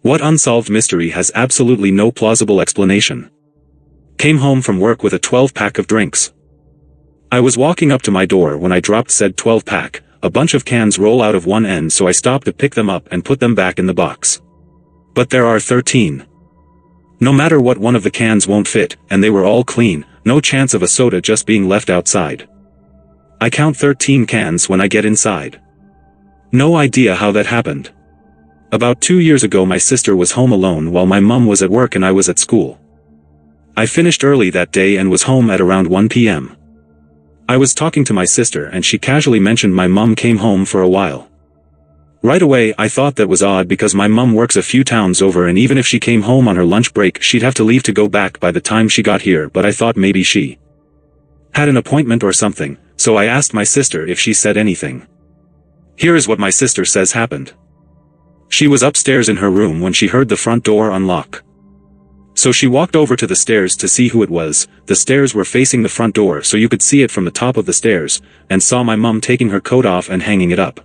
What unsolved mystery has absolutely no plausible explanation? Came home from work with a 12-pack of drinks. I was walking up to my door when I dropped said 12-pack. A bunch of cans roll out of one end, so I stop to pick them up and put them back in the box. But there are 13. No matter what, one of the cans won't fit, and they were all clean, no chance of a soda just being left outside. I count 13 cans when I get inside. No idea how that happened. About 2 years ago my sister was home alone while my mum was at work and I was at school. I finished early that day and was home at around 1 p.m. I was talking to my sister and she casually mentioned my mum came home for a while. Right away I thought that was odd because my mum works a few towns over, and even if she came home on her lunch break she'd have to leave to go back by the time she got here, but I thought maybe she had an appointment or something, so I asked my sister if she said anything. Here is what my sister says happened. She was upstairs in her room when she heard the front door unlock. So she walked over to the stairs to see who it was. The stairs were facing the front door so you could see it from the top of the stairs, and saw my mum taking her coat off and hanging it up.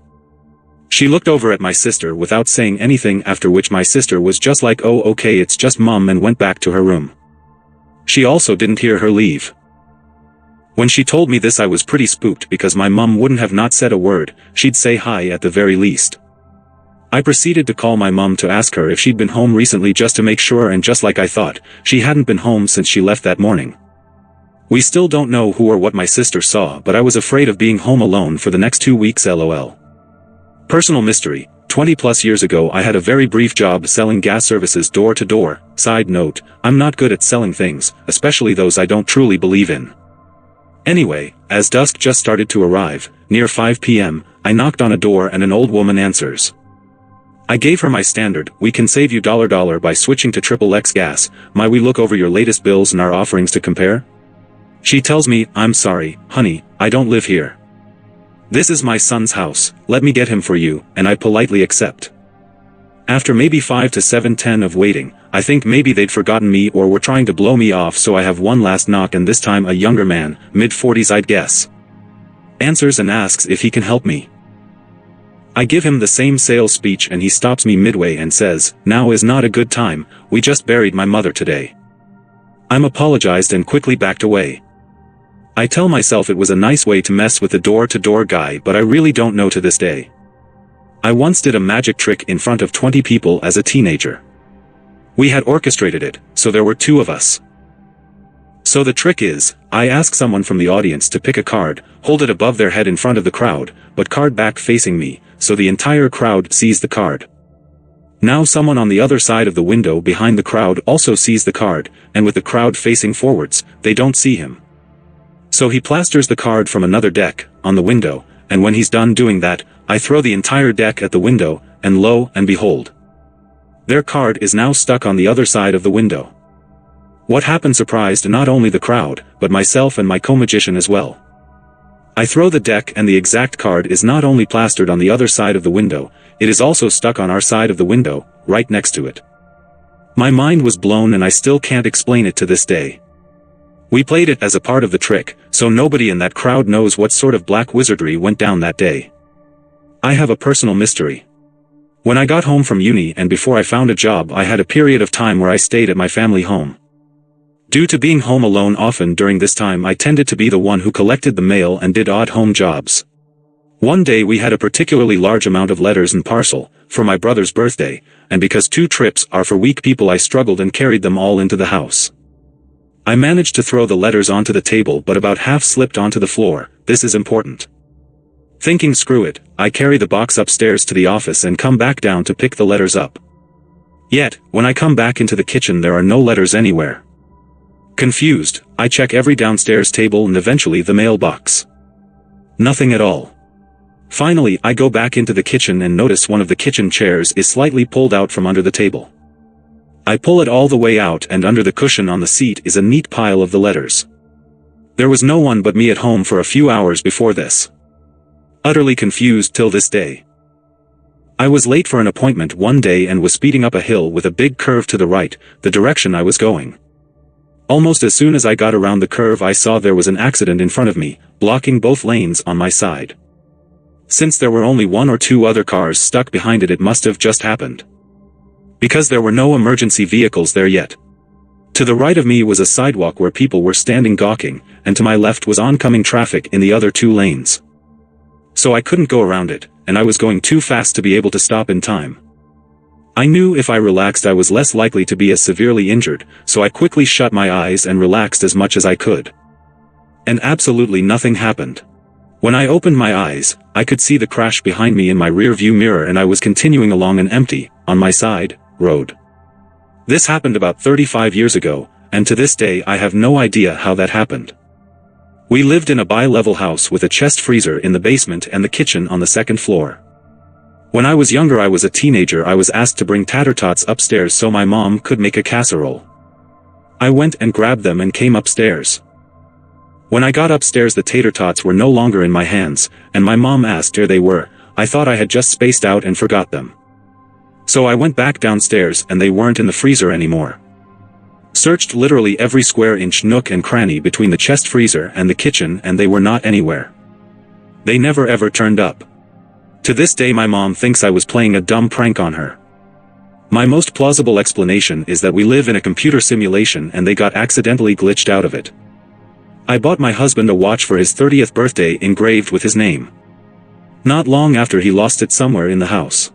She looked over at my sister without saying anything, after which my sister was just like, "Oh okay, it's just mum," and went back to her room. She also didn't hear her leave. When she told me this I was pretty spooked because my mum wouldn't have not said a word, she'd say hi at the very least. I proceeded to call my mum to ask her if she'd been home recently just to make sure, and just like I thought, she hadn't been home since she left that morning. We still don't know who or what my sister saw, but I was afraid of being home alone for the next 2 weeks lol. Personal mystery: 20+ years ago I had a very brief job selling gas services door to door. Side note, I'm not good at selling things, especially those I don't truly believe in. Anyway, as dusk just started to arrive, near 5 p.m., I knocked on a door and an old woman answers. I gave her my standard, "We can save you $$ by switching to XXX gas, might we look over your latest bills and our offerings to compare?" She tells me, "I'm sorry, honey, I don't live here. This is my son's house, let me get him for you," and I politely accept. After maybe 5 to 7-10 of waiting, I think maybe they'd forgotten me or were trying to blow me off, so I have one last knock, and this time a younger man, mid-40s I'd guess, answers and asks if he can help me. I give him the same sales speech and he stops me midway and says, "Now is not a good time, we just buried my mother today." I'm apologized and quickly backed away. I tell myself it was a nice way to mess with the door-to-door guy, but I really don't know to this day. I once did a magic trick in front of 20 people as a teenager. We had orchestrated it, so there were 2 of us. So the trick is, I ask someone from the audience to pick a card, hold it above their head in front of the crowd, but card back facing me, so the entire crowd sees the card. Now someone on the other side of the window behind the crowd also sees the card, and with the crowd facing forwards, they don't see him. So he plasters the card from another deck on the window, and when he's done doing that, I throw the entire deck at the window, and lo and behold, their card is now stuck on the other side of the window. What happened surprised not only the crowd, but myself and my co-magician as well. I throw the deck and the exact card is not only plastered on the other side of the window, it is also stuck on our side of the window, right next to it. My mind was blown and I still can't explain it to this day. We played it as a part of the trick, so nobody in that crowd knows what sort of black wizardry went down that day. I have a personal mystery. When I got home from uni and before I found a job, I had a period of time where I stayed at my family home. Due to being home alone often during this time, I tended to be the one who collected the mail and did odd home jobs. One day we had a particularly large amount of letters and parcel, for my brother's birthday, and because 2 trips are for weak people I struggled and carried them all into the house. I managed to throw the letters onto the table, but about half slipped onto the floor. This is important. Thinking screw it, I carry the box upstairs to the office and come back down to pick the letters up. Yet, when I come back into the kitchen there are no letters anywhere. Confused, I check every downstairs table and eventually the mailbox. Nothing at all. Finally, I go back into the kitchen and notice one of the kitchen chairs is slightly pulled out from under the table. I pull it all the way out and under the cushion on the seat is a neat pile of the letters. There was no one but me at home for a few hours before this. Utterly confused till this day. I was late for an appointment one day and was speeding up a hill with a big curve to the right, the direction I was going. Almost as soon as I got around the curve I saw there was an accident in front of me, blocking both lanes on my side. Since there were only 1 or 2 other cars stuck behind it, it must have just happened. because there were no emergency vehicles there yet. To the right of me was a sidewalk where people were standing gawking, and to my left was oncoming traffic in the other 2 lanes. So I couldn't go around it, and I was going too fast to be able to stop in time. I knew if I relaxed I was less likely to be as severely injured, so I quickly shut my eyes and relaxed as much as I could. And absolutely nothing happened. When I opened my eyes, I could see the crash behind me in my rear-view mirror, and I was continuing along an empty, on my side, road. This happened about 35 years ago, and to this day I have no idea how that happened. We lived in a bi-level house with a chest freezer in the basement and the kitchen on the 2nd floor. When I was younger, I was a teenager, I was asked to bring tater tots upstairs so my mom could make a casserole. I went and grabbed them and came upstairs. When I got upstairs, the tater tots were no longer in my hands, and my mom asked where they were. I thought I had just spaced out and forgot them. So I went back downstairs and they weren't in the freezer anymore. Searched literally every square inch, nook and cranny between the chest freezer and the kitchen, and they were not anywhere. They never ever turned up. To this day my mom thinks I was playing a dumb prank on her. My most plausible explanation is that we live in a computer simulation and they got accidentally glitched out of it. I bought my husband a watch for his 30th birthday engraved with his name. Not long after, he lost it somewhere in the house.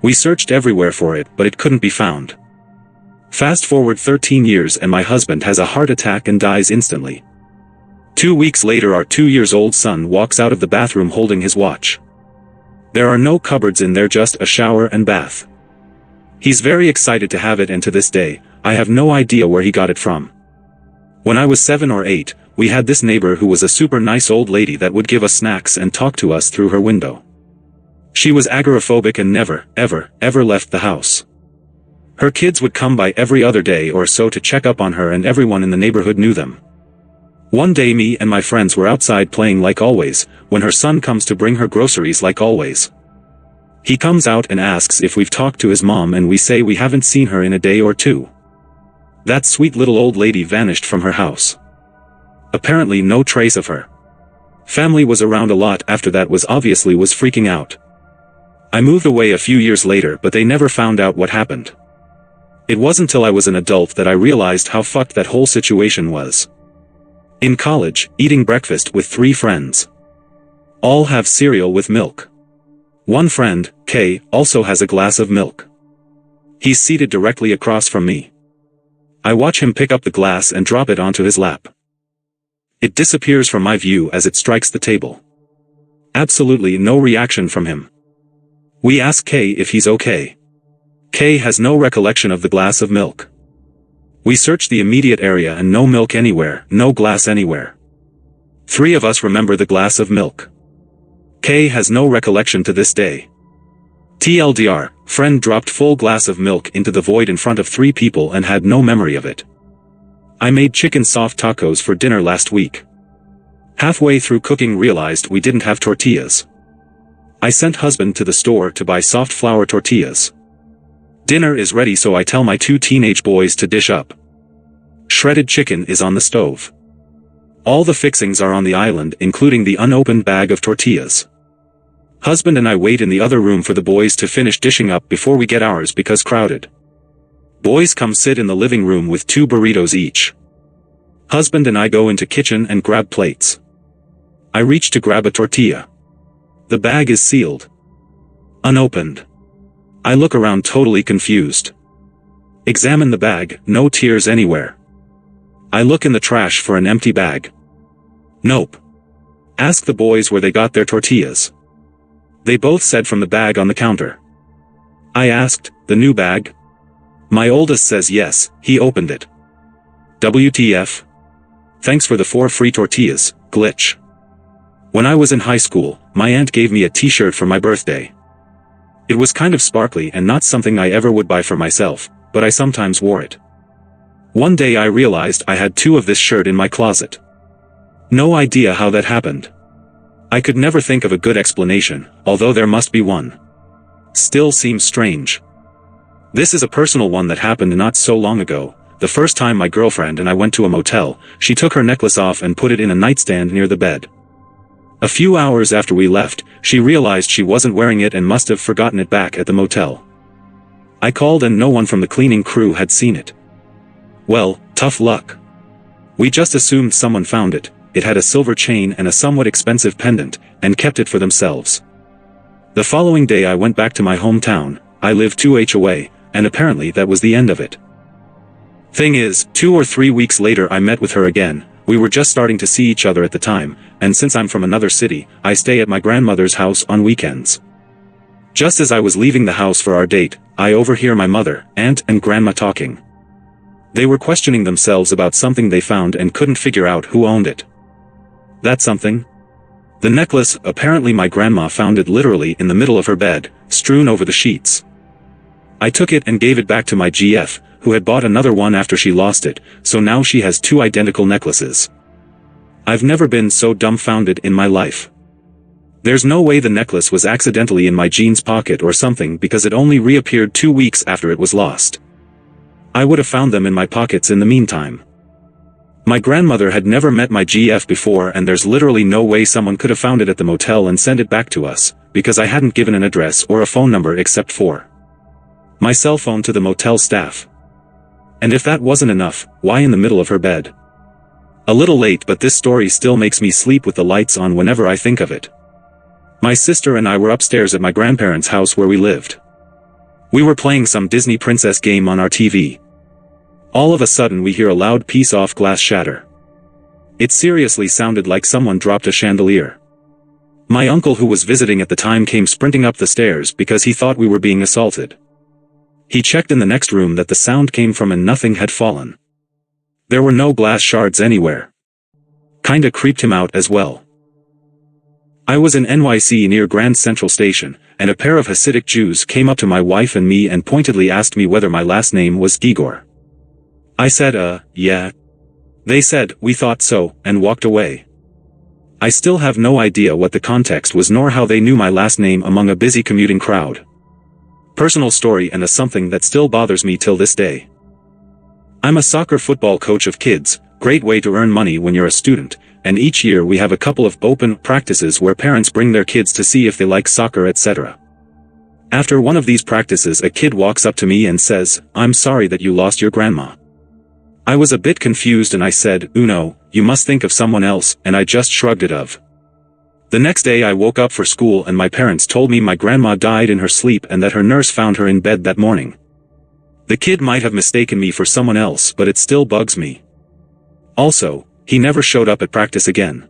We searched everywhere for it, but it couldn't be found. Fast forward 13 years and my husband has a heart attack and dies instantly. 2 weeks later, our 2-year-old son walks out of the bathroom holding his watch. There are no cupboards in there, just a shower and bath. He's very excited to have it, and to this day, I have no idea where he got it from. When I was 7 or 8, we had this neighbor who was a super nice old lady that would give us snacks and talk to us through her window. She was agoraphobic and never, ever left the house. Her kids would come by every other day or so to check up on her, and everyone in the neighborhood knew them. One day me and my friends were outside playing like always, when her son comes to bring her groceries like always. He comes out and asks if we've talked to his mom, and we say we haven't seen her in a day or 2. That sweet little old lady vanished from her house. Apparently no trace of her. Family was around a lot after that, was freaking out. I moved away a few years later, but they never found out what happened. It wasn't until I was an adult that I realized how fucked that whole situation was. In college, eating breakfast with 3 friends. All have cereal with milk. One friend, K, also has a glass of milk. He's seated directly across from me. I watch him pick up the glass and drop it onto his lap. It disappears from my view as it strikes the table. Absolutely no reaction from him. We ask K if he's okay. K has no recollection of the glass of milk. We search the immediate area and no milk anywhere, no glass anywhere. 3 of us remember the glass of milk. K has no recollection to this day. TLDR, friend dropped full glass of milk into the void in front of 3 people and had no memory of it. I made chicken soft tacos for dinner last week. Halfway through cooking, realized we didn't have tortillas. I sent husband to the store to buy soft flour tortillas. Dinner is ready, so I tell my 2 teenage boys to dish up. Shredded chicken is on the stove. All the fixings are on the island, including the unopened bag of tortillas. Husband and I wait in the other room for the boys to finish dishing up before we get ours because crowded. Boys come sit in the living room with 2 burritos each. Husband and I go into kitchen and grab plates. I reach to grab a tortilla. The bag is sealed. Unopened. I look around totally confused. Examine the bag, no tears anywhere. I look in the trash for an empty bag. Nope. Ask the boys where they got their tortillas. They both said from the bag on the counter. I asked, the new bag? My oldest says yes, he opened it. WTF? Thanks for the 4 free tortillas, glitch. When I was in high school, my aunt gave me a t-shirt for my birthday. It was kind of sparkly and not something I ever would buy for myself, but I sometimes wore it. One day I realized I had 2 of this shirt in my closet. No idea how that happened. I could never think of a good explanation, although there must be one. Still seems strange. This is a personal one that happened not so long ago. The first time my girlfriend and I went to a motel, she took her necklace off and put it in a nightstand near the bed. A few hours after we left, she realized she wasn't wearing it and must have forgotten it back at the motel. I called and no one from the cleaning crew had seen it. Well, tough luck. We just assumed someone found it. It had a silver chain and a somewhat expensive pendant, and kept it for themselves. The following day I went back to my hometown. I live 2h away, and apparently that was the end of it. Thing is, 2 or 3 weeks later I met with her again. We were just starting to see each other at the time, and since I'm from another city, I stay at my grandmother's house on weekends. Just as I was leaving the house for our date, I overhear my mother, aunt, and grandma talking. They were questioning themselves about something they found and couldn't figure out who owned it. That something? The necklace. Apparently my grandma found it literally in the middle of her bed, strewn over the sheets. I took it and gave it back to my GF, who had bought another one after she lost it, so now she has 2 identical necklaces. I've never been so dumbfounded in my life. There's no way the necklace was accidentally in my jeans pocket or something, because it only reappeared 2 weeks after it was lost. I would have found them in my pockets in the meantime. My grandmother had never met my GF before, and there's literally no way someone could have found it at the motel and sent it back to us, because I hadn't given an address or a phone number except for my cell phone to the motel staff. And if that wasn't enough, why in the middle of her bed? A little late, but this story still makes me sleep with the lights on whenever I think of it. My sister and I were upstairs at my grandparents' house where we lived. We were playing some Disney princess game on our TV. All of a sudden we hear a loud piece-off glass shatter. It seriously sounded like someone dropped a chandelier. My uncle, who was visiting at the time, came sprinting up the stairs because he thought we were being assaulted. He checked in the next room that the sound came from and nothing had fallen. There were no glass shards anywhere. Kinda creeped him out as well. I was in NYC near Grand Central Station, and a pair of Hasidic Jews came up to my wife and me and pointedly asked me whether my last name was Igor. I said, yeah. They said, we thought so, and walked away. I still have no idea what the context was nor how they knew my last name among a busy commuting crowd. Personal story, and a something that still bothers me till this day. I'm a soccer football coach of kids, great way to earn money when you're a student, and each year we have a couple of open practices where parents bring their kids to see if they like soccer, etc. After one of these practices, a kid walks up to me and says, "I'm sorry that you lost your grandma." I was a bit confused and I said, "No, you must think of someone else," and I just shrugged it off. The next day I woke up for school and my parents told me my grandma died in her sleep and that her nurse found her in bed that morning. The kid might have mistaken me for someone else, but it still bugs me. Also, he never showed up at practice again.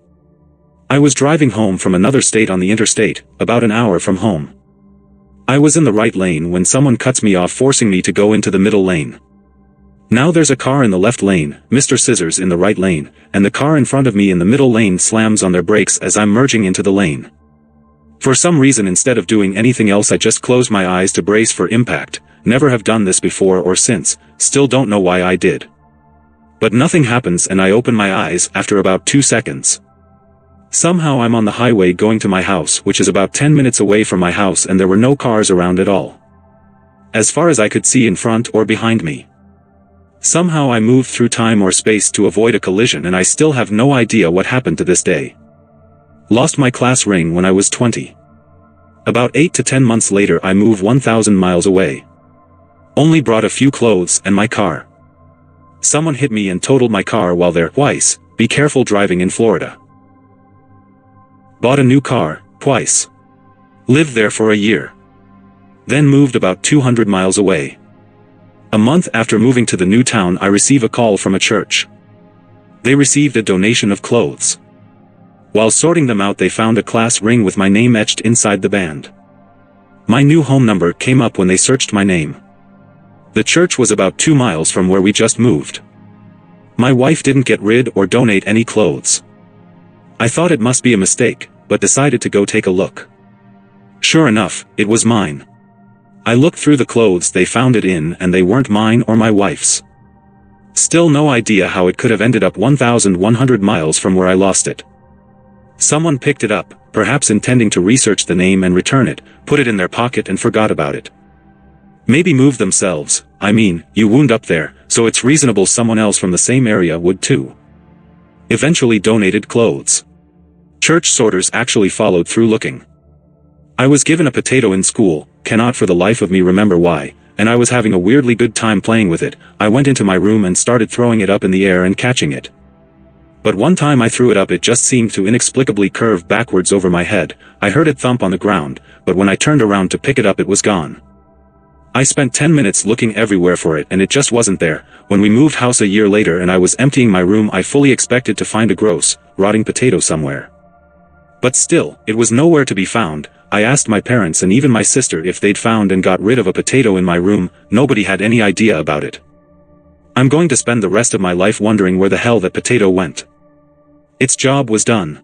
I was driving home from another state on the interstate, about an hour from home. I was in the right lane when someone cuts me off, forcing me to go into the middle lane. Now there's a car in the left lane, Mr. Scissors in the right lane, and the car in front of me in the middle lane slams on their brakes as I'm merging into the lane. For some reason, instead of doing anything else, I just close my eyes to brace for impact. Never have done this before or since, still don't know why I did. But nothing happens and I open my eyes after about 2 seconds. Somehow I'm on the highway going to my house, which is about 10 minutes away from my house, and there were no cars around at all, as far as I could see in front or behind me. Somehow I moved through time or space to avoid a collision, and I still have no idea what happened to this day. Lost my class ring when I was 20. About 8 to 10 months later I moved 1,000 miles away. Only brought a few clothes and my car. Someone hit me and totaled my car while there. Twice. Be careful driving in Florida. Bought a new car, twice. Lived there for a year. Then moved about 200 miles away. A month after moving to the new town I receive a call from a church. They received a donation of clothes. While sorting them out they found a class ring with my name etched inside the band. My new home number came up when they searched my name. The church was about 2 miles from where we just moved. My wife didn't get rid or donate any clothes. I thought it must be a mistake, but decided to go take a look. Sure enough, it was mine. I looked through the clothes they found it in and they weren't mine or my wife's. Still no idea how it could have ended up 1,100 miles from where I lost it. Someone picked it up, perhaps intending to research the name and return it, put it in their pocket and forgot about it. Maybe moved themselves. I mean, you wound up there, so it's reasonable someone else from the same area would too. Eventually donated clothes. Church sorters actually followed through looking. I was given a potato in school, cannot for the life of me remember why, and I was having a weirdly good time playing with it. I went into my room and started throwing it up in the air and catching it. But one time I threw it up, it just seemed to inexplicably curve backwards over my head. I heard it thump on the ground, but when I turned around to pick it up, it was gone. I spent 10 minutes looking everywhere for it and it just wasn't there. When we moved house a year later and I was emptying my room, I fully expected to find a gross, rotting potato somewhere. But still, it was nowhere to be found. I asked my parents and even my sister if they'd found and got rid of a potato in my room. Nobody had any idea about it. I'm going to spend the rest of my life wondering where the hell that potato went. Its job was done.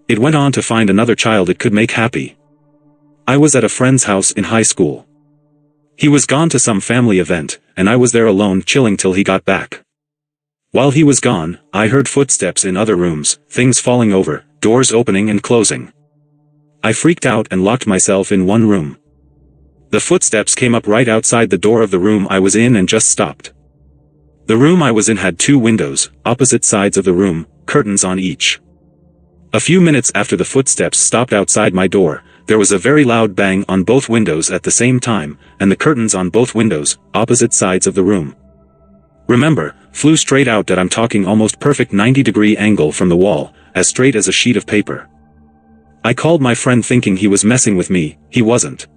It went on to find another child it could make happy. I was at a friend's house in high school. He was gone to some family event, and I was there alone chilling till he got back. While he was gone, I heard footsteps in other rooms, things falling over, doors opening and closing. I freaked out and locked myself in one room. The footsteps came up right outside the door of the room I was in and just stopped. The room I was in had 2 windows, opposite sides of the room, curtains on each. A few minutes after the footsteps stopped outside my door, there was a very loud bang on both windows at the same time, and the curtains on both windows, opposite sides of the room. Remember, flew straight out that I'm talking almost perfect 90-degree angle from the wall, as straight as a sheet of paper. I called my friend thinking he was messing with me. He wasn't.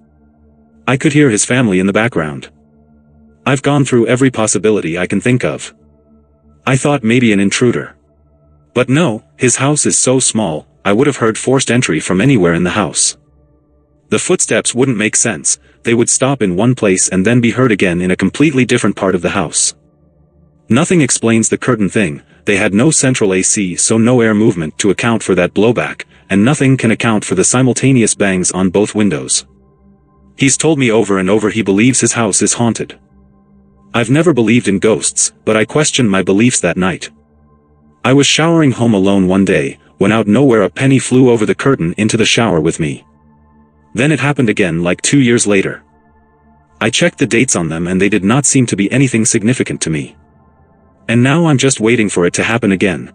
I could hear his family in the background. I've gone through every possibility I can think of. I thought maybe an intruder. But no, his house is so small, I would have heard forced entry from anywhere in the house. The footsteps wouldn't make sense. They would stop in one place and then be heard again in a completely different part of the house. Nothing explains the curtain thing. They had no central AC, so no air movement to account for that blowback, and nothing can account for the simultaneous bangs on both windows. He's told me over and over he believes his house is haunted. I've never believed in ghosts, but I questioned my beliefs that night. I was showering home alone one day, when out nowhere a penny flew over the curtain into the shower with me. Then it happened again like 2 years later. I checked the dates on them and they did not seem to be anything significant to me. And now I'm just waiting for it to happen again.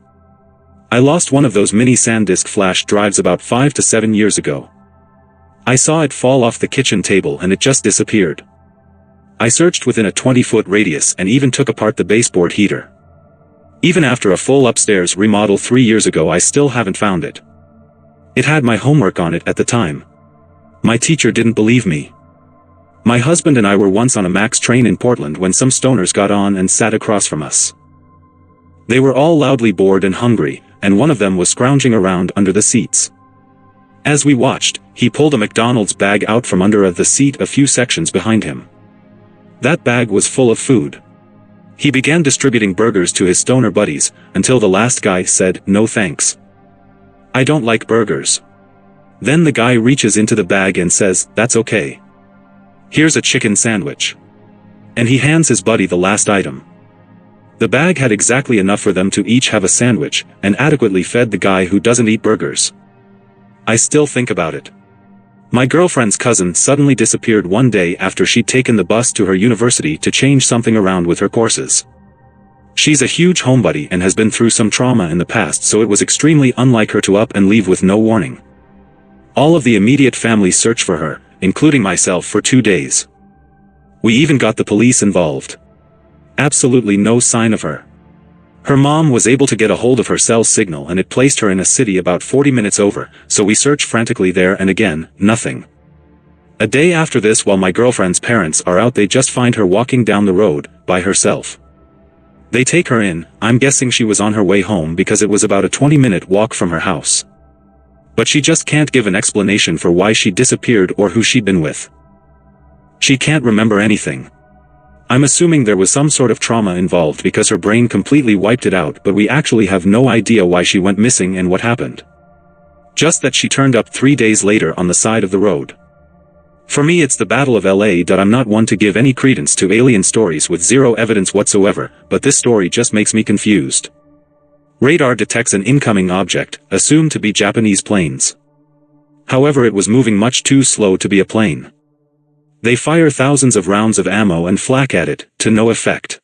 I lost one of those mini SanDisk flash drives about 5 to 7 years ago. I saw it fall off the kitchen table and it just disappeared. I searched within a 20-foot radius and even took apart the baseboard heater. Even after a full upstairs remodel 3 years ago, I still haven't found it. It had my homework on it at the time. My teacher didn't believe me. My husband and I were once on a MAX train in Portland when some stoners got on and sat across from us. They were all loudly bored and hungry, and one of them was scrounging around under the seats. As we watched, he pulled a McDonald's bag out from under the seat a few sections behind him. That bag was full of food. He began distributing burgers to his stoner buddies, until the last guy said, "No thanks. I don't like burgers." Then the guy reaches into the bag and says, "That's okay. Here's a chicken sandwich." And he hands his buddy the last item. The bag had exactly enough for them to each have a sandwich, and adequately fed the guy who doesn't eat burgers. I still think about it. My girlfriend's cousin suddenly disappeared one day after she'd taken the bus to her university to change something around with her courses. She's a huge homebody and has been through some trauma in the past, so it was extremely unlike her to up and leave with no warning. All of the immediate family searched for her, including myself, for 2 days. We even got the police involved. Absolutely no sign of her. Her mom was able to get a hold of her cell signal and it placed her in a city about 40 minutes over, so we searched frantically there and again, nothing. A day after this, while my girlfriend's parents are out, they just find her walking down the road, by herself. They take her in. I'm guessing she was on her way home because it was about a 20-minute walk from her house. But she just can't give an explanation for why she disappeared or who she'd been with. She can't remember anything. I'm assuming there was some sort of trauma involved because her brain completely wiped it out, but we actually have no idea why she went missing and what happened. Just that she turned up 3 days later on the side of the road. For me, it's the Battle of LA. I'm not one to give any credence to alien stories with zero evidence whatsoever, but this story just makes me confused. Radar detects an incoming object, assumed to be Japanese planes. However, it was moving much too slow to be a plane. They fire thousands of rounds of ammo and flak at it, to no effect.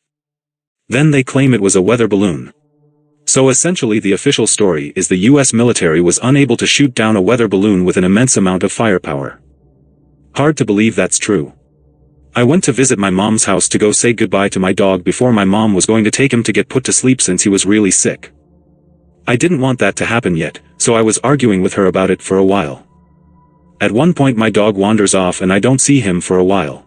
Then they claim it was a weather balloon. So essentially the official story is the US military was unable to shoot down a weather balloon with an immense amount of firepower. Hard to believe that's true. I went to visit my mom's house to go say goodbye to my dog before my mom was going to take him to get put to sleep since he was really sick. I didn't want that to happen yet, so I was arguing with her about it for a while. At one point my dog wanders off and I don't see him for a while.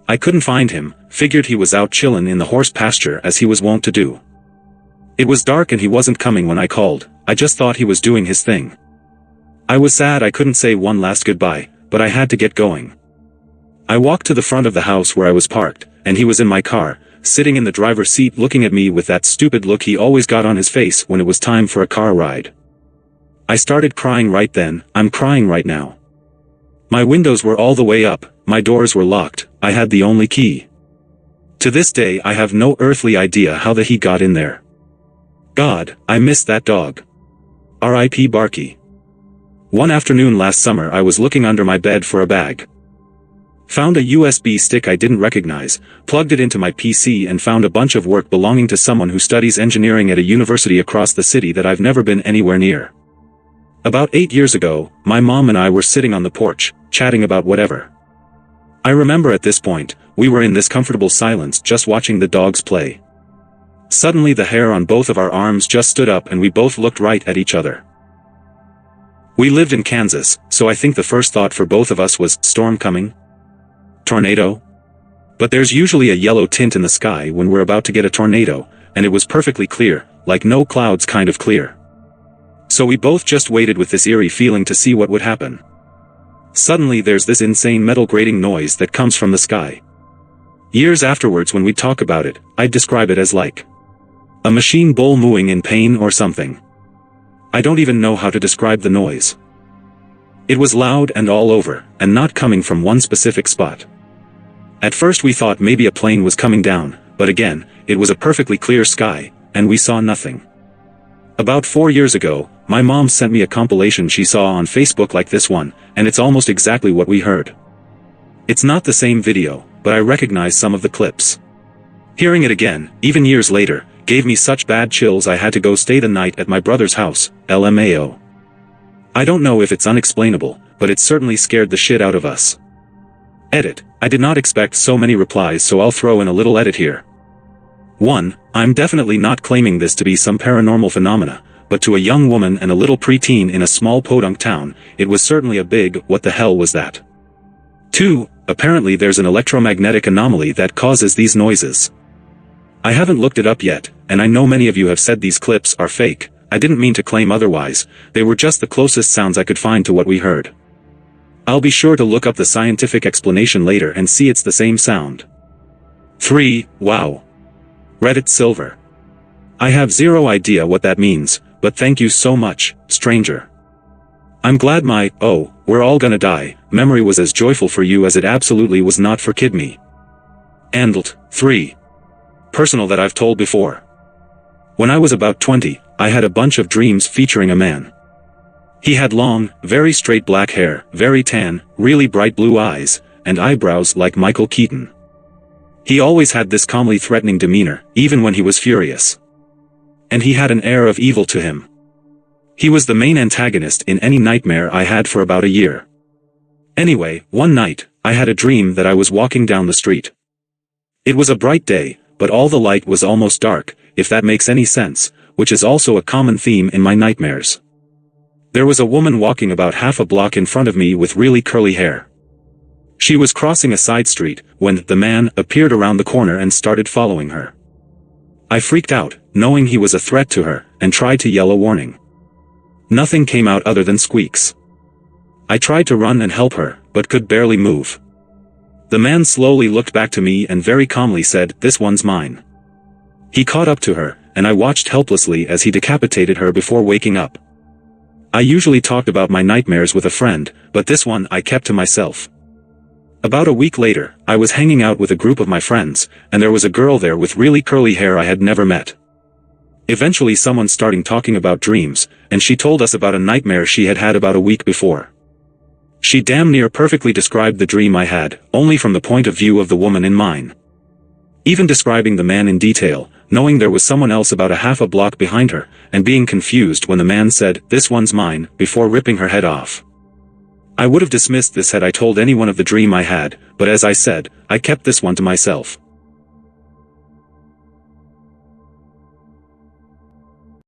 I couldn't find him, figured he was out chillin' in the horse pasture as he was wont to do. It was dark and he wasn't coming when I called, I just thought he was doing his thing. I was sad I couldn't say one last goodbye, but I had to get going. I walked to the front of the house where I was parked, and he was in my car, sitting in the driver's seat looking at me with that stupid look he always got on his face when it was time for a car ride. I started crying right then. I'm crying right now. My windows were all the way up, my doors were locked, I had the only key. To this day I have no earthly idea how he got in there. God, I miss that dog. R.I.P. Barky. One afternoon last summer I was looking under my bed for a bag. Found a USB stick I didn't recognize, plugged it into my PC and found a bunch of work belonging to someone who studies engineering at a university across the city that I've never been anywhere near. About 8 years ago, my mom and I were sitting on the porch, chatting about whatever. I remember at this point, we were in this comfortable silence just watching the dogs play. Suddenly the hair on both of our arms just stood up and we both looked right at each other. We lived in Kansas, so I think the first thought for both of us was, storm coming? Tornado? But there's usually a yellow tint in the sky when we're about to get a tornado, and it was perfectly clear, like no clouds kind of clear. So we both just waited with this eerie feeling to see what would happen. Suddenly there's this insane metal grating noise that comes from the sky. Years afterwards when we talk about it, I'd describe it as like a machine bull mooing in pain or something. I don't even know how to describe the noise. It was loud and all over, and not coming from one specific spot. At first we thought maybe a plane was coming down, but again, it was a perfectly clear sky, and we saw nothing. About 4 years ago, my mom sent me a compilation she saw on Facebook like this one, and it's almost exactly what we heard. It's not the same video, but I recognize some of the clips. Hearing it again, even years later, gave me such bad chills I had to go stay the night at my brother's house, LMAO. I don't know if it's unexplainable, but it certainly scared the shit out of us. Edit. I did not expect so many replies, so I'll throw in a little edit here. 1. I'm definitely not claiming this to be some paranormal phenomena, but to a young woman and a little preteen in a small podunk town, it was certainly a big, what the hell was that? 2. Apparently there's an electromagnetic anomaly that causes these noises. I haven't looked it up yet, and I know many of you have said these clips are fake. I didn't mean to claim otherwise, they were just the closest sounds I could find to what we heard. I'll be sure to look up the scientific explanation later and see it's the same sound. 3. Wow. Reddit Silver. I have zero idea what that means, but thank you so much, stranger. I'm glad my, oh, we're all gonna die, memory was as joyful for you as it absolutely was not for kid me. And 3. Personal that I've told before. When I was about 20, I had a bunch of dreams featuring a man. He had long, very straight black hair, very tan, really bright blue eyes, and eyebrows like Michael Keaton. He always had this calmly threatening demeanor, even when he was furious. And he had an air of evil to him. He was the main antagonist in any nightmare I had for about a year. Anyway, one night, I had a dream that I was walking down the street. It was a bright day, but all the light was almost dark, if that makes any sense, which is also a common theme in my nightmares. There was a woman walking about half a block in front of me with really curly hair. She was crossing a side street, when the man appeared around the corner and started following her. I freaked out, knowing he was a threat to her, and tried to yell a warning. Nothing came out other than squeaks. I tried to run and help her, but could barely move. The man slowly looked back to me and very calmly said, "This one's mine." He caught up to her, and I watched helplessly as he decapitated her before waking up. I usually talked about my nightmares with a friend, but this one I kept to myself. About a week later, I was hanging out with a group of my friends, and there was a girl there with really curly hair I had never met. Eventually someone started talking about dreams, and she told us about a nightmare she had had about a week before. She damn near perfectly described the dream I had, only from the point of view of the woman in mine. Even describing the man in detail, knowing there was someone else about a half a block behind her, and being confused when the man said, "This one's mine," before ripping her head off. I would have dismissed this had I told anyone of the dream I had, but as I said, I kept this one to myself.